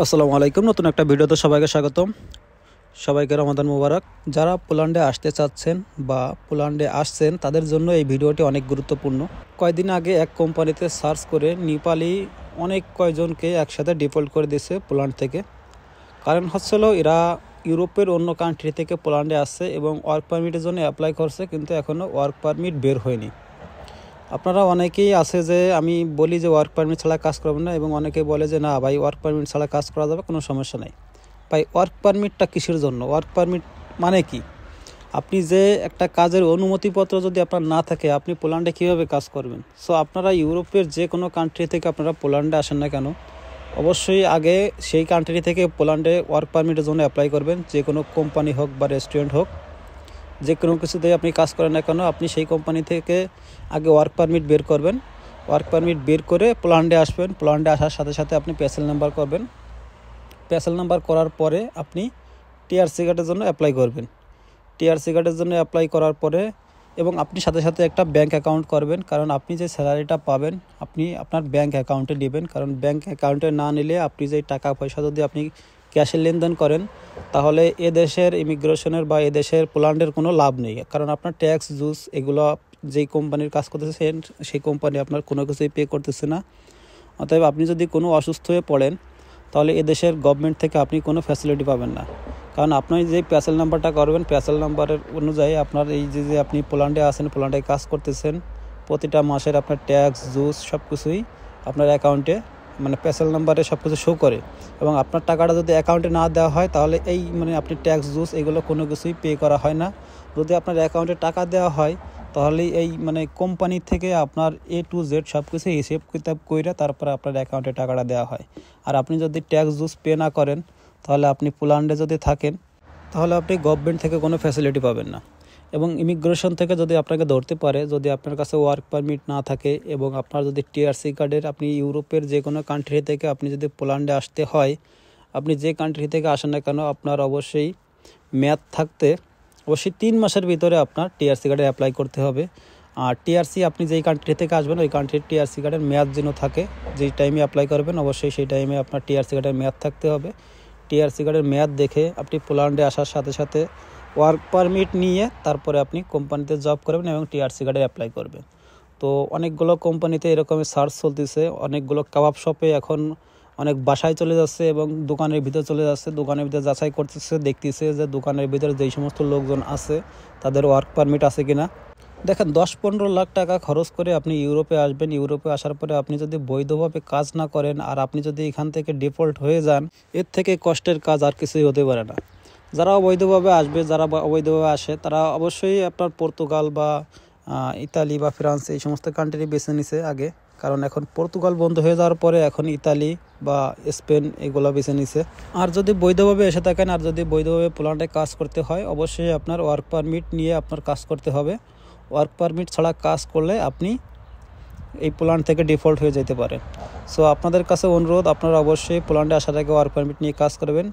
আসসালামু আলাইকুম। নতুন একটা ভিডিওতে সবাইকে স্বাগতম। সবাইকে রমাদান মোবারক। যারা পোল্যান্ডে আসতে চাচ্ছেন বা পোল্যান্ডে আসছেন তাদের জন্য এই ভিডিওটি অনেক গুরুত্বপূর্ণ। কয়েকদিন আগে এক কোম্পানিতে সার্চ করে নেপালি অনেক কয়জনকে একসাথে ডিপোর্ট করে দিয়েছে পোল্যান্ড থেকে। কারণ হচ্ছিল এরা ইউরোপের অন্য কান্ট্রি থেকে পোল্যান্ডে আসছে এবং ওয়ার্ক পারমিটের জন্য অ্যাপ্লাই করছে, কিন্তু এখনও ওয়ার্ক পারমিট বের হয়নি। আপনারা অনেকেই আছে যে আমি বলি যে ওয়ার্ক পারমিট ছাড়া কাজ করবেন না, এবং অনেকে বলে যে না ভাই ওয়ার্ক পারমিট ছাড়া কাজ করা যাবে, কোনো সমস্যা নেই। ভাই ওয়ার্ক পারমিটটা কিসের জন্য? ওয়ার্ক পারমিট মানে কি? আপনি যে একটা কাজের অনুমতিপত্র যদি আপনার না থাকে আপনি পোল্যান্ডে কীভাবে কাজ করবেন? সো আপনারা ইউরোপের যে কোনো কান্ট্রি থেকে আপনারা পোল্যান্ডে আসেন না কেন, অবশ্যই আগে সেই কান্ট্রি থেকে পোল্যান্ডে ওয়ার্ক পারমিটের জন্য অ্যাপ্লাই করবেন। যে কোনো কোম্পানি হোক বা রেস্টুরেন্ট হোক, যে কোনো কিছুতে আপনি কাজ করেন না কেন, আপনি সেই কোম্পানি থেকে আগে ওয়ার্ক পারমিট বের করবেন। ওয়ার্ক পারমিট বের করে পোল্যান্ডে আসবেন। পোল্যান্ডে আসার সাথে সাথে আপনি প্যাসেল নাম্বার করবেন। প্যাসেল নাম্বার করার পরে আপনি টিআরসি কার্ডের জন্য অ্যাপ্লাই করবেন। টিআরসি কার্ডের জন্য অ্যাপ্লাই করার পরে এবং আপনি সাথে সাথে একটা ব্যাঙ্ক অ্যাকাউন্ট করবেন, কারণ আপনি যে স্যালারিটা পাবেন আপনি আপনার ব্যাঙ্ক অ্যাকাউন্টে নেবেন। কারণ ব্যাঙ্ক অ্যাকাউন্টে না নিলে আপনি যে টাকা পয়সা যদি আপনি ক্যাশে লেনদেন করেন তাহলে এদেশের ইমিগ্রেশনের বা এদেশের পোল্যান্ডের কোনো লাভ নেই। কারণ আপনার ট্যাক্স জুস এগুলো যেই কোম্পানির কাজ করতেছে সেই কোম্পানি আপনার কোনো কিছুই পে করতেছে না। অতএব আপনি যদি কোনো অসুস্থ হয়ে পড়েন তাহলে এদেশের গভর্নমেন্ট থেকে আপনি কোনো ফ্যাসিলিটি পাবেন না। কারণ আপনি যে প্যাসেল নাম্বারটা করবেন, প্যাসেল নাম্বারের অনুযায়ী আপনার এই যে আপনি পোল্যান্ডে আসেন, পোল্যান্ডে কাজ করতেছেন, প্রতিটা মাসের আপনার ট্যাক্স জুস সব কিছুই আপনার অ্যাকাউন্টে মানে প্যাসেল নাম্বারে সব কিছু শো করে। এবং আপনার টাকাটা যদি অ্যাকাউন্টে না দেওয়া হয় তাহলে এই আপনি ট্যাক্স জুস এগুলো কোনো কিছুই পে করা হয় না। যদি আপনার অ্যাকাউন্টে টাকা দেওয়া হয় তাহলে এই কোম্পানি থেকে আপনার A to Z সব কিছু হিসেব কিতাব কইরা তারপরে আপনার অ্যাকাউন্টে টাকাটা দেওয়া হয়। আর আপনি যদি ট্যাক্স জুস পে না করেন তাহলে আপনি পোল্যান্ডে যদি থাকেন তাহলে আপনি গভর্নমেন্ট থেকে কোনো ফ্যাসিলিটি পাবেন না। এবং ইমিগ্রেশন থেকে যদি আপনাকে ধরতে পারে, যদি আপনার কাছে ওয়ার্ক পারমিট না থাকে এবং আপনার যদি টিআরসি কার্ডের আপনি ইউরোপের যে কোনো কান্ট্রি থেকে আপনি যদি পোল্যান্ডে আসতে হয়, আপনি যে কান্ট্রি থেকে আসেন না কেন আপনার অবশ্যই মেয়াদ থাকতে অবশ্যই 3 মাসের ভিতরে আপনার টিআরসি কার্ডে অ্যাপ্লাই করতে হবে। আর টিআরসি আপনি যেই কান্ট্রি থেকে আসবেন ওই কান্ট্রির টিআরসি কার্ডের মেয়াদ যেন থাকে, যেই টাইমে অ্যাপ্লাই করবেন অবশ্যই সেই টাইমে আপনার টিআরসি কার্ডের মেয়াদ থাকতে হবে। টিআরসি কার্ডের মেয়াদ দেখে আপনি পোল্যান্ডে আসার সাথে সাথে ওয়ার্ক পারমিট নিয়ে তারপরে আপনি কোম্পানিতে জব করবেন এবং টিআরসি কার্ডে অ্যাপ্লাই করবেন। তো অনেকগুলো কোম্পানিতে এরকমের সার্চ চলতেছে, অনেকগুলো কাবাব শপে এখন অনেক বাসায় চলে যাচ্ছে এবং দোকানের ভিতরে চলে যাচ্ছে, দোকানের ভিতরে যাচাই করতেছে, দেখতেছে যে দোকানের ভিতরে যেই সমস্ত লোকজন আছে তাদের ওয়ার্ক পারমিট আছে কিনা। দেখেন 10-15 লাখ টাকা খরচ করে আপনি ইউরোপে আসবেন। ইউরোপে আসার পরে আপনি যদি বৈধভাবে কাজ না করেন আর আপনি যদি এখান থেকে ডিফল্ট হয়ে যান, এর থেকে কষ্টের কাজ আর কিছুই হতে পারে না। যারা অবৈধভাবে আসবে, যারা অবৈধভাবে আসে তারা অবশ্যই আপনার পর্তুগাল বা ইতালি বা ফ্রান্স এই সমস্ত কান্ট্রি বেছে নিছে আগে, কারণ এখন পর্তুগাল বন্ধ হয়ে যাওয়ার পরে এখন ইতালি বা স্পেন এগুলো বেছে নিছে। আর যদি বৈধভাবে এসে থাকেন আর যদি বৈধভাবে পোল্যান্ডে কাজ করতে হয় অবশ্যই আপনার ওয়ার্ক পারমিট নিয়ে আপনার কাজ করতে হবে। ওয়ার্ক পারমিট ছাড়া কাজ করলে আপনি এই পোল্যান্ড থেকে ডিফল্ট হয়ে যেতে পারেন। সো আপনাদের কাছে অনুরোধ, আপনারা অবশ্যই পোল্যান্ডে আসার আগে ওয়ার্ক পারমিট নিয়ে কাজ করবেন।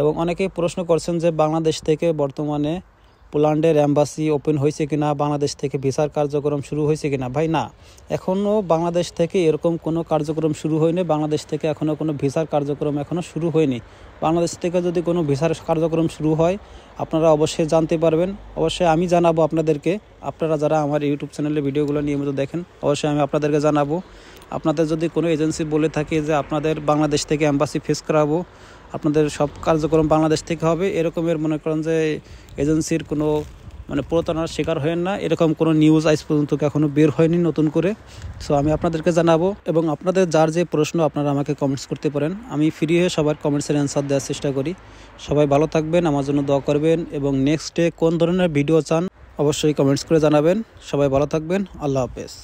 এবং অনেকেই প্রশ্ন করছেন যে বাংলাদেশ থেকে বর্তমানে পোল্যান্ডের অ্যাম্বাসি ওপেন হয়েছে কিনা, বাংলাদেশ থেকে ভিসার কার্যক্রম শুরু হয়েছে কিনা। ভাই না, এখনও বাংলাদেশ থেকে এরকম কোনো কার্যক্রম শুরু হয়নি। বাংলাদেশ থেকে এখনও কোনো ভিসার কার্যক্রম এখনও শুরু হয়নি। বাংলাদেশ থেকে যদি কোনো ভিসার কার্যক্রম শুরু হয় আপনারা অবশ্যই জানতে পারবেন, অবশ্যই আমি জানাবো আপনাদেরকে। আপনারা যারা আমার ইউটিউব চ্যানেলে ভিডিওগুলো নিয়মিত দেখেন অবশ্যই আমি আপনাদেরকে জানাবো। আপনাদের যদি কোনো এজেন্সি বলে থাকে যে আপনাদের বাংলাদেশ থেকে অ্যাম্বাসি ফেস করাবো, আপনাদের সব কার্যক্রম বাংলাদেশ থেকে হবে, এরকমের মনে করেন যে এজেন্সির কোনো প্রতারণার শিকার হয়েন না। এরকম কোনো নিউজ আজ পর্যন্ত এখনও বের হয়নি নতুন করে। সো আমি আপনাদেরকে জানাবো এবং আপনাদের যার যে প্রশ্ন আপনারা আমাকে কমেন্টস করতে পারেন, আমি ফ্রি হয়ে সবার কমেন্টসের অ্যান্সার দেওয়ার চেষ্টা করি। সবাই ভালো থাকবেন, আমার জন্য দোয়া করবেন এবং নেক্সটে কোন ধরনের ভিডিও চান অবশ্যই কমেন্টস করে জানাবেন। সবাই ভালো থাকবেন, আল্লাহ হাফেজ।